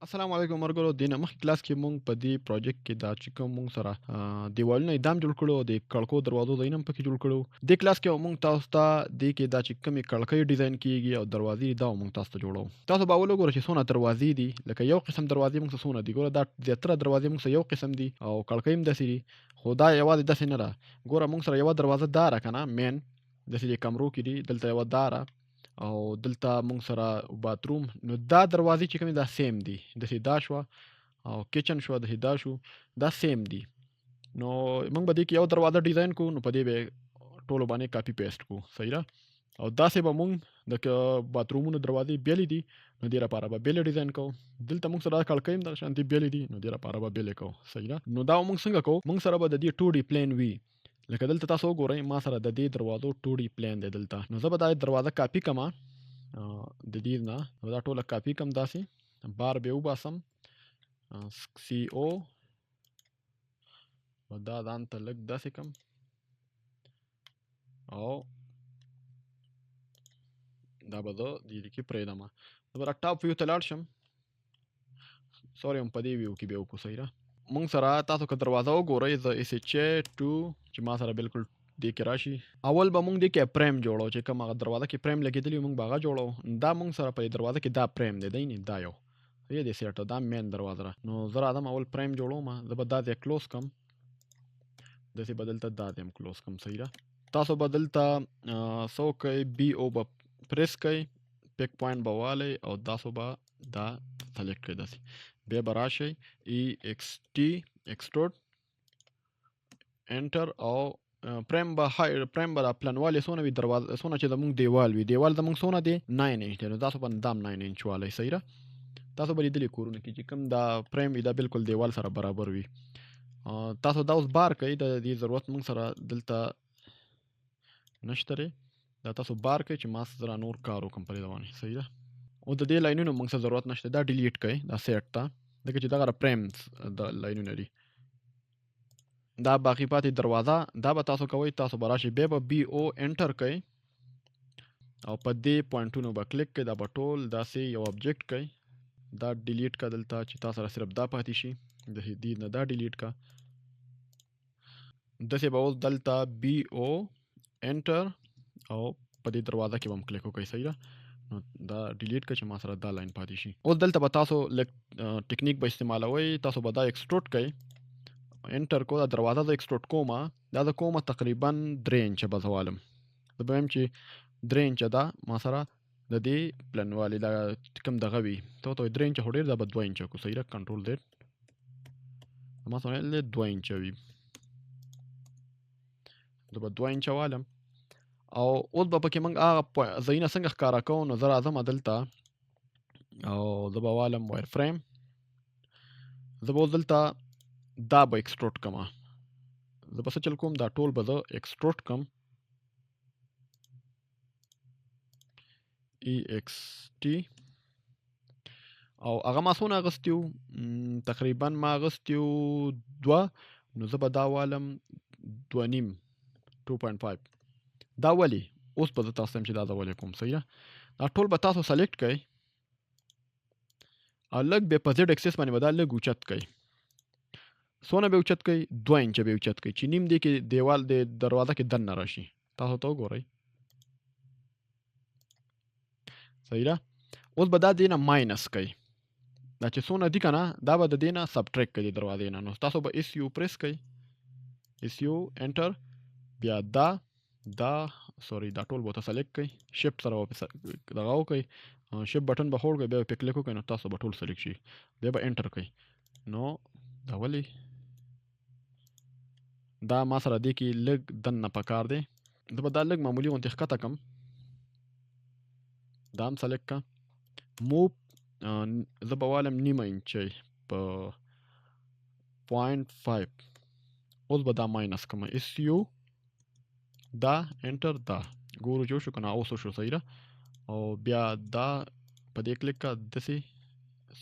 السلام علیکم مرګرو دینه مخکې کلاس کې مونږ په دې پروجیکټ کې دا چې کوم مونږ سره دیوالونه دام جوړ کړو د کړکو دروازو ځای هم پکې جوړ کړو د کلاس کې مونږ تاسو ته د کې دا چې کومې کړکۍ ډیزاین کیږي او دروازې دا مونږ تاسو ته جوړو تاسو به ولګورئ چې څونه دروازې دي لکه یو قسم دروازې مونږ څونه دي ګوره دا زیاتره دروازې مونږ یو قسم دي او کړکۍ هم داسې دي خو دا یوازې داسې نه ده ګوره مونږ سره یو دروازه داره کنه مین داسې د کمرو کې دي دلته یو داره او دلته مونږ سره باتروم نو دا دروازې چې کومې دا سیم دي داسې دا شوه او کچن شو داسې دا شو دا سیم دي نو مونږ به دې کې یو دروازه ډیزاین کوو نو په دې به ټولو باندې کاپی پیسټ کوو صحیح ده او داسې به مونږ د باترومونو دروازې بیلې دي نو دې لپاره به بیلې ډیزاین کوو دلته مونږ سره کړکۍ هم د شانتي بیلې دي نو دې لپاره به بیلې کوو صحیح ده نو دا مونږ څنګه کوو مونږ سره به د دې 2D پلین وي لکه دلته تاسو وګورئ ما سره د دې دروازو 2D پلین دی دلته نو زه به دا دروازه کاپی کما د دې نه دا ټوله کاپی کم داسې بار به وباسم سی او دا ځان ته لږ داسې کم او دا به زه دې کې پرېږدم زه به ټاپ ویو ته لاړ شم سوري هم په دې ویو کې به وکړو صحیح ده مونږ سره تاسو که دروازه وګورئ زه اس ایچ ټو چې ما سره بالکل دې کې راشي اول به مونږ دې کې پریم جوړو چې کوم هغه دروازه کې پریم لګېدلی مونږ به هغه جوړو دا مونږ سره په دروازه کې دا پریم دی نه دا یو یې دې سیټ دا مین دروازه را نو زه راځم اول پریم جوړوم زه به دا ځای کلوز کم داسې به دلته دا ځای هم کلوز کم صحیح ده تاسو به دلته څه وکئ بي او به پریس کئ پیک پوینټ به والئ او تاسو به دا سلیکټ کړئ داسې بیا به راشئ ای ایکس ټي ایکسټروډ انټر او پریم به د پلنوالی څونه وي دروازه څونه چې زموږ دیوال وي دیوال زموږ څونه دی 9 انچ دی نو تاسو به دام 9 انچ والی صحیح ده تاسو به لیدلی کورونه کې چې کوم دا پریم وي دا بالکل دیوال سره برابر وي تاسو دا اوس بار کوئ د دې ضرورت موږ سره دلته نشته دی دا تاسو بار کوئ چې ما سره نور کار وکړم په دې باندې صحیح ده او د دې لاینونو موږ سره ضرورت نشته دا ډیلیټ کړئ دا سیټ ته ځکه چې دغه پریمز د لاینونه دي دا باقی پاتې دروازه دا به تاسو کوئ تاسو به راشئ بیا به بي او انټر کئ او په دې پوینټونو به کلیک کئ دا به ټول داسې یو آبجیکټ کئ دا ډیلیټ کا دلته چې تاسو سره صرف دا پاتې شي د دې نه دا ډیلیټ کا داسې به اوس دلته بي او انټر او په دې دروازه کې به هم کلیک وکئ صحیح ده نو دا ډیلیټ کړه چې ما سره دا لاین پاتې شي اوس دلته به تاسو ټیکنیک به استعمالوئ تاسو به دا ایکسټروډ کئ انټر کو دا دروازه زه ایکسټروډ کوم دا زه کومه تقریبا 3 انچه به زه والم زه به وایم چې 3 انچه ده ما سره د دې پلنوالي دا کوم دغه وي ته 3 انچه خو ډېر دا به 2 انچه کو صحیح ده کنټرول زیډ ما سره 2 انچه وي زه به 2 انچه والم او اوس به پکې موږ هغه ځایونه څنګه ښکاره کوو نو زه راځم دلته او زه به والم وایر فریم زه به اوس دلته دا به ایکسټروډ کما زه به څه چل کوم دا ټول به زه ایکسټروډ کم ای ایکس ټي او هغه ما څونه اغوستی وو تقریبا ما اغوستی وو 2 نو زه به دا والم 2.5 2.5 دا ولې اوس به زه تاسو ته چې دا زه ولې کوم صحیح ده دا ټول به تاسو سلیکټ کړئ او لږ به په زیډ اکسس باندې به دا لږ اوچت کړئ څونه به اوچت کړئ 2 انچه به اوچت کړئ چې نیم دی کې دیوال د دروازه کې دننه راشي تاسو ته وګورئ صحیح ده اوس به دا دې نه ماینس کړئ دا چې څونه دي که نه دا به د دې نه سبټریک کړئ د دروازې نه نو تاسو به اس یو پریس کړئ اس یو انټر بیا دا سوري دا ټول به ورته سلیکټ کړئ شیفټ سره به دغه وکړئ شیفټ بټن به هولډ کړئ بیا به پې کلیک وکړئ نو تاسو به ټول سلیکټ شي بیا به انټر کړئ نو دا ولې دا ما سره دې کې لږ دننه پکار دی زه به دا لږ معمولي غوندې ښکته کړم دا هم سلیکټ کړه موو زه به والم نیمه انچۍ په 0.5 اوس به دا ماینس کړم اس یو دا انټر دا ګورو چې وشو که نه اوس وشو صحیح ده او بیا دا په دې کلیک کړه داسې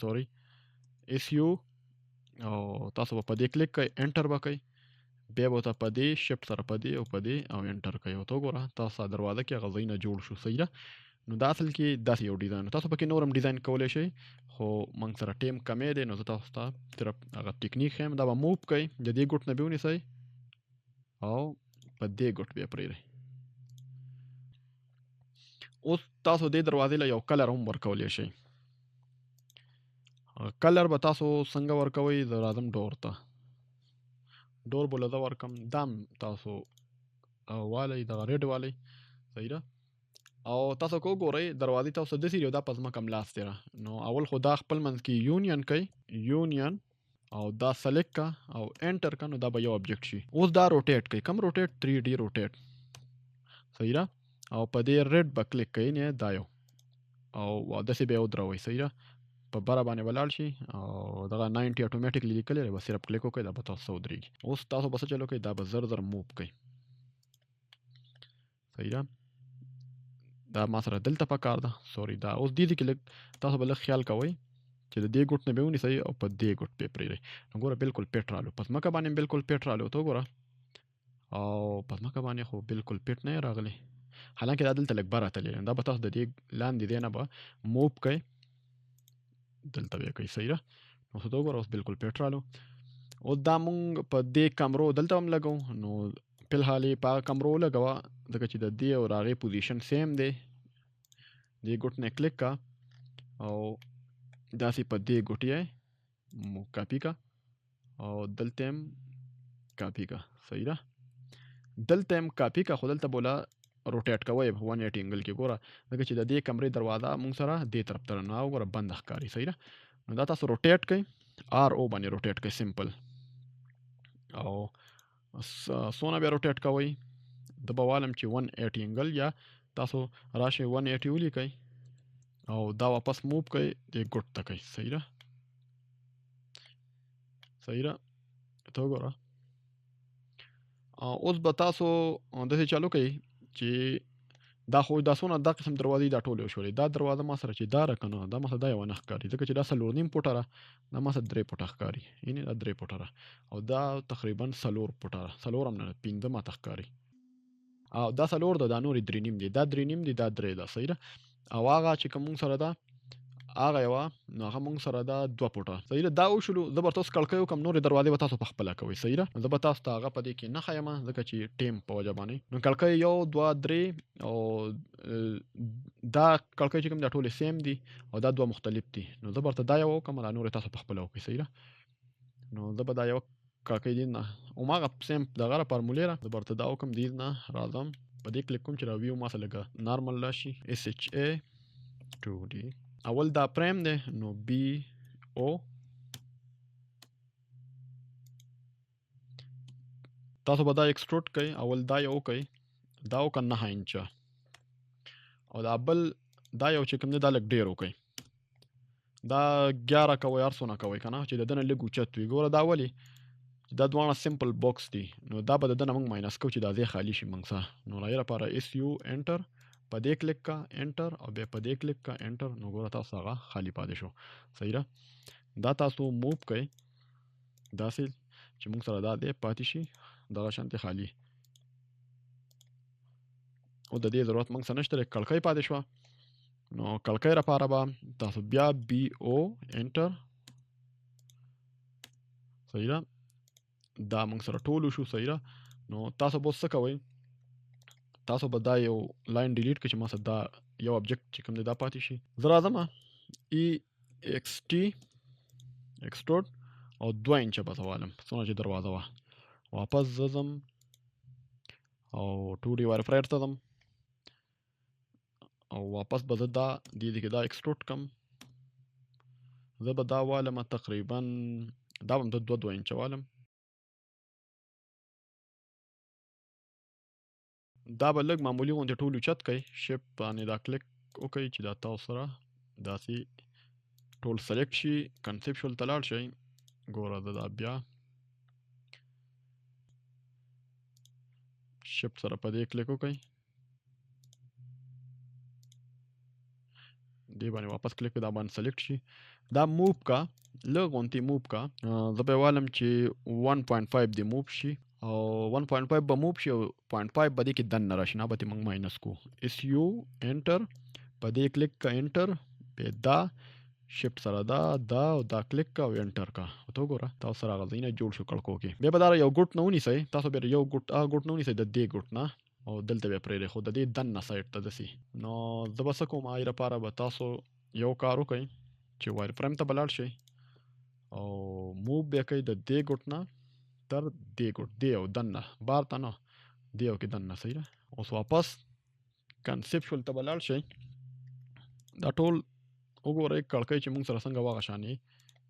سوري اس یو او تاسو به په دې کلیک کوئ انټر به کوئ بیا به ورته په دې شفټ سره په دې او په دې او انټر کوئ ورته وګوره تاسو دروازه کې هغه ځایونه جوړ شو صحیح ده نو دا اصل کې داسې یو ډیزاین تاسو پکې نورم ډیزاین کولی شئ خو موږ سره ټیم کمی دی نو زه تاسو ته صرف هغه ټیکنیک ښیم دا به موو کوئ د دې ګوټ نه به ونیسئ او په دې ګوټ بیا پرېږدئ اوس تاسو دې دروازې له یو کلر هم ورکولی شئ کلر به تاسو څنګه ورکوئ زه راځم ډور ته ډور به له زه ورکم دام تاسو والی دغه ریډ والی صحیح ده او تاسو کو ګورئ دروازې تاسو داسې دی دا په ځمکه ملاستې ده نو اول خو دا خپل منځ کې یونین کوي یونین او دا سلیکټ کا او انټر کا نو دا به یو آبجیکټ شي اوس دا روټیټ کوي کم روټیټ 3D روټیټ صحیح ده او په دې ریډ به کلیک کوي نه دا یو او داسې به ودروي صحیح ده په بره باندې ولاړ شي او دغه 90 اتوماتیکلی لیکلی دی بس صرف کلیک وکړئ دا به تاسو ودرېږي اوس تاسو به څه چل وکړئ دا به زر زر موو کوئ صحیح ده دا ما سره دلته پکار ده سوري دا اوس دې کې لږ تاسو به لږ خیال کوئ چې د دې ګوټ نه به ونیسئ او په دې ګوټ پې پرېږدئ نو ګوره بالکل پیټ رالو په ځمکه باندې بالکل پیټ رالو ته وګوره او په ځمکه باندې خو بالکل پیټ نه راغلی حالانکه دا دلته لږ بره تللی دا به تاسو د دې لاندې دی نه به موو کوئ دلته به یې کوئ صحیح ده نو ته وګوره اوس بالکل پیټ رالو اوس دا مونږ په دې کمرو دلته هم لګو نو فلحال یې په هغه کمرو ولګوه ځکه چې د دې او د هغې پوزیشن سیم دی دې ګوټ نه کلیک کا او داسې په دې ګوټ یې کاپي کا او دلته هم کاپي کا صحیح ده دلته هم کاپي کا خو دلته بوله روټیټ کوئ 180 انګل کې ګوره ځکه چې د دې کمرې دروازه مونږ سره دې طرف ته نو وګوره بند ښکاري صحیح ده نو دا تاسو روټیټ کوئ آر او باندې روټیټ کوئ سمپل او څونه بیا روټیټ کوئ د به والم چې 180 انګل یا تاسو راشئ 180 ولیکئ او دا واپس موو کوئ دې ګوټ ته کوئ صحیح ده صحیح ده ته وګوره اوس به تاسو داسې چالو کوئ چې دا خو دا څونه دا قسم دروازې دا ټولې وشولې دا دروازه ما سره چې دا ده که نه دا ما سره دا یوه نه ښکاري ځکه چې دا 4.5 فوټه ده دا ما سره 3 فوټه ښکاري یعنې دا 3 فوټه ده او دا تقریبا 4 فوټه ده 4 هم نه 5 ماته ښکاري او دا 4 ده دا نورې 3.5 دي دا 3.5 دي دا 3 ده صحیح ده او هغه چې کوم مونږ سره ده هغه یوه نو هغه مونږ سره ده 2 فوټه صحیح ده دا وشولو زه به تاسو کړکۍ وکړم نورې دروازې به تاسو په خپله کوئ صحیح ده زه به تاسو ته هغه په دې کې نه ښیم ځکه چې ټیم په وجه باندې نو کړکۍ 1 2 3 او دا کړکۍ چې کوم دا ټولې سیم دي او دا 2 مختلف دي نو زه به ورته دا یوه وکړم دا نورې تاسو په خپله وکړئ صحیح ده نو زه به دا یوه کړکۍ دې نه هماغه سیم دغه را فارمولې ده زه به ورته دا وکړم دې نه راځم په دې کلیک کوم چې را ویو ما سره لږه نارمل راشي SHA 2D اول دا پرایم دی نو BO تاسو به دا ایکسټروډ کوئ اول دا یو کوئ دا وکړه 9 انچه او دا بل دا یو چې کوم دی دا لږ ډېر وکئ دا 11 کوئ هر څونه کوئ که نه چې د ده نه لږ اوچت وي ګوره دا ولې دا دواړه سمپل باکس دي نو دا به د ده نه موږ ماینس کوو چې دا ځای خالي شي موږ سره نو د هغې لپاره SU انټر په دې کلیک کا انټر او بیا په دې کلیک کا انټر نو ګوره تاسو هغه خالی پاتې شو صحیح ده دا تاسو موو کوئ داسې چې موږ سره دا دی پاتې شي دغه شانتې خالی او د دې ضرورت موږ سره نشته دی کړکۍ پاتې شوه نو کړکۍ لپاره به تاسو بیا BO انټر صحیح ده دا موږ سره ټول وشو صحیح ده نو تاسو به اوس څه کوئ تاسو به دا یو لاین ډیلیټ کړئ چې ما سره دا یو آبجیکټ چې کوم دی دا پاتې شي زه راځم EXT ایکسټروډ او 2 انچه به زه والم څونه چې دروازه وه واپس زه ځم او 2D وایرفرایر ته ځم او واپس به زه دا دې کې دا ایکسټروډ کړم زه به دا والم تقریبا دا به هم زه 2 انچه والم دا به لږ معمولي غوندې ټول اوچت کړئ شیپ باندې دا کلیک وکړئ چې دا تاسو سره داسې ټول سلیکټ شي کنسپچوال ته لاړ شئ ګوره زه دا بیا شیفټ سره په دې کلیک وکړئ دې باندې واپس کلیک دا باندې سلیکټ شي دا موو کا لږ غوندې موو کا زه به یې والم چې 1.5 دې موو شي او 1.5 به موو شي او 0.5 به دې کې دننه راشي نه به ترې موږ ماینس کو SU انټر په دې کلیک کا انټر په دا شفت سره دا او دا کلیک کا او انټر کا ته وګوره تاسو سره غځینه جوړ شو کړکو کې بیا به دا یو ګوټ نه ونیسئ تاسو به یو ګوټ نه ونیسئ د دې ګوټ نه او دلته به پرې خو د دې دننه سایډ ته دسي نو زه به څه کوم آی لپاره به تاسو یو کار وکئ چې وایر فریم ته به لاړ شئ او موو به کوئ د دې ګوټ نه تر دې ګوټ دې او دننه بار ته نه دې او کې دننه صحیح ده اوس واپس کنسپچوال ته به لاړ شئ دا ټول وګورئ کړکۍ چې موږ سره څنګه واغه شانې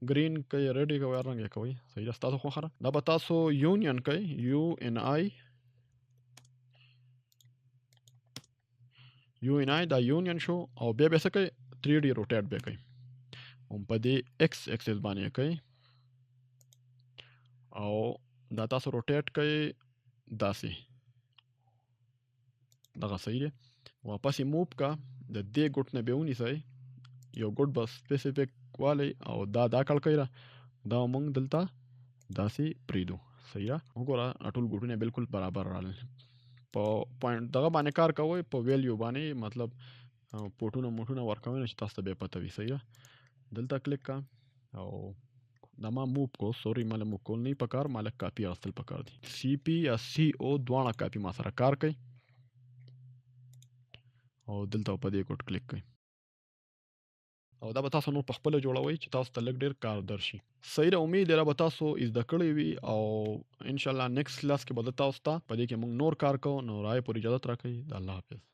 ګرین کوي ریډ کوي هر رنګ یې کوي صحیح ده ستاسو خوښه ده دا به تاسو یونین کوي یو ان آی دا یونین شو او بیا به څه کوي 3D روټیټ به کوي هم په دې ایکس ایکسس باندې کوي او دا تاسو روټیټ کوي داسې دغه صحیح دی واپس یې موو کا د دې ګوټ نه به ونیسئ یو ګوټ به سپیسیفیک والی او دا کړکۍ ده دا موږ دلته داسې پریږدو صحیح ده وګوره ټول ګوټونه بالکل برابر راغلل په پوینټ دغه باندې کار کوئ په ویلیو باندې مطلب پورټونه موټونه ورکوئ نو چې تاسو ته بیا پته وي صحیح ده دلته کلیک کا او دا ما موو کو سوري مال موو کول نه پکار مالک کاپی اغستل پکار دي سی پی یا سی او دواړه کاپی ما سره کار کوي او دلته په دې ګوټ کلیک کوئ او دا به تاسو نور په خپل جوړوي چې تاسو ته لږ ډیر کار درشي صحیح ده امید لرم به تاسو زده کړی وي او ان شاء الله نیکسټ کلاس کې به تاسو ته په دې کې موږ نور کار کوو نو راي پر اجازه راکړئ الله حافظ